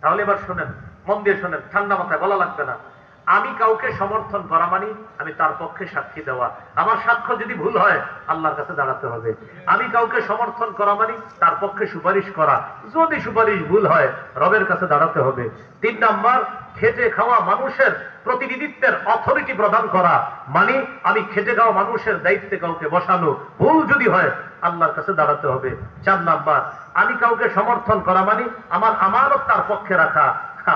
তাহলে এবার শোনেন, মন দিয়ে শোনেন, ঠান্ডা মাথায় বলা লাগবে না। আমি কাউকে সমর্থন করা মানে আমি তার পক্ষে সাক্ষী দেওয়া। আমার সাক্ষ্য যদি ভুল হয় আল্লাহর কাছে দাঁড়াতে হবে। আমি কাউকে সমর্থন করা মানে তার পক্ষে সুপারিশ করা, যদি সুপারিশ ভুল হয় রবের কাছে দাঁড়াতে হবে। 3 নাম্বার, খেটে খাওয়া মানুষের প্রতিনিধিত্বের অথরিটি প্রদান করা, মানে আমি খেটে খাওয়া মানুষের দায়িত্বে কাউকে বসানো, ভুল যদি হয় আল্লাহর কাছে দাঁড়াতে হবে। 4 নাম্বার, আমি কাউকে সমর্থন করা মানে আমার আমানত তার পক্ষে রাখা,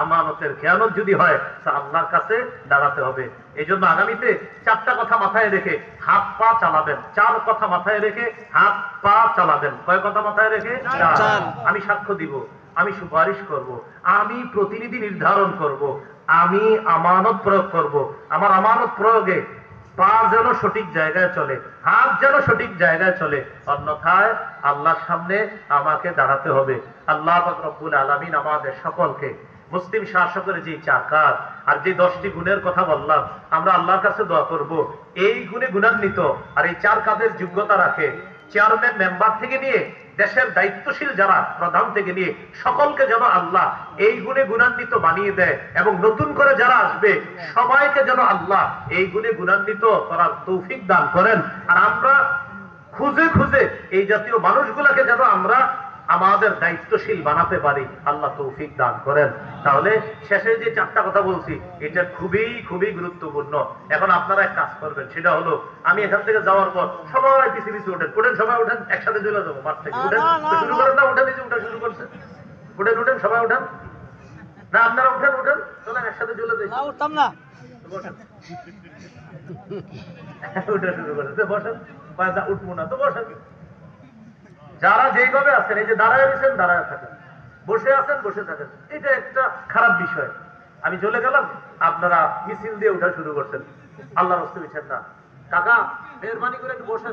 আমানতের খেয়ানত যদি হয় তা আল্লাহর কাছে দাঁড়াতে হবে। এই জন্য আগামীতে 4টা কথা মাথায় রেখে হাত পা চালাবেন। 4 কথা মাথায় রেখে হাত পা চালাবেন। কয় কথা মাথায় রেখে? 4। আমি সাক্ষ্য দিব, আমি সুপারিশ করব, আমি প্রতিনিধি নির্ধারণ করব, আমি আমানত প্রয়োগ করব। আমার আমানত প্রয়োগে পা যেন সঠিক জায়গায় চলে, হাত যেন সঠিক জায়গায় চলে, অন্যথায় আল্লাহর সামনে আমাকে দাঁড়াতে হবে। আল্লাহ পাক রব্বুল আলামিন আমাদের সকলকে মুসলিম শাসকের যে 4 কাজ আর যে 10টি গুণের কথা বললাম, আমরা আল্লাহর কাছে দোয়া করব এই গুণে গুণান্বিত আর এই 4 কাজের যোগ্যতা রাখে চেয়ারম্যান মেম্বার থেকে নিয়ে দেশের দায়িত্বশীল যারা প্রধান থেকে নিয়ে সকলকে যেন আল্লাহ এই গুণে গুণান্বিত বানিয়ে দেয়, এবং নতুন করে যারা আসবে সবাইকে যেন আল্লাহ এই গুণে গুণান্বিত করার তৌফিক দান করেন। আর আমরা খুঁজে খুঁজে এই জাতীয় মানুষগুলোকে যেন আমরা আমাদের দায়িত্বশীল বানাতে পারি, আল্লাহ তৌফিক দান করেন। তাহলে শেষে যে 4টা কথা বলছি এটা খুবই খুবই গুরুত্বপূর্ণ। এখন আপনারা এক কাজ করবেন, সেটা হলো আমি এখান থেকে যাওয়ার পর সবাই পিছিয়ে পিছিয়ে ওঠেন, ওঠেন সবাই ওঠেন, একসাথে চলে যাবো মাঠ থেকে। উঠেন, শুরু করেন না? উঠেন, এই যে উঠা শুরু করছে, উঠেন উঠেন সবাই উঠেন। না আপনারা উঠেন, উঠেন, চলেন একসাথে চলে যাই। উঠতাম না, বসেন। উঠা শুরু করেছে, বসেন। উঠবো না তো বসেন। যারা যেইভাবে আছেন, এই যে দাঁড়ায় রয়েছেন দাঁড়ায় থাকেন, বসে আছেন বসে থাকেন, এটা একটা খারাপ বিষয়। আমি চলে গেলাম, আপনারা মিছিল দিয়ে উঠা শুরু করছেন, আল্লাহর রাস্তায় বিছেন না। কাকা মেহরবানি করে একটু বসেন।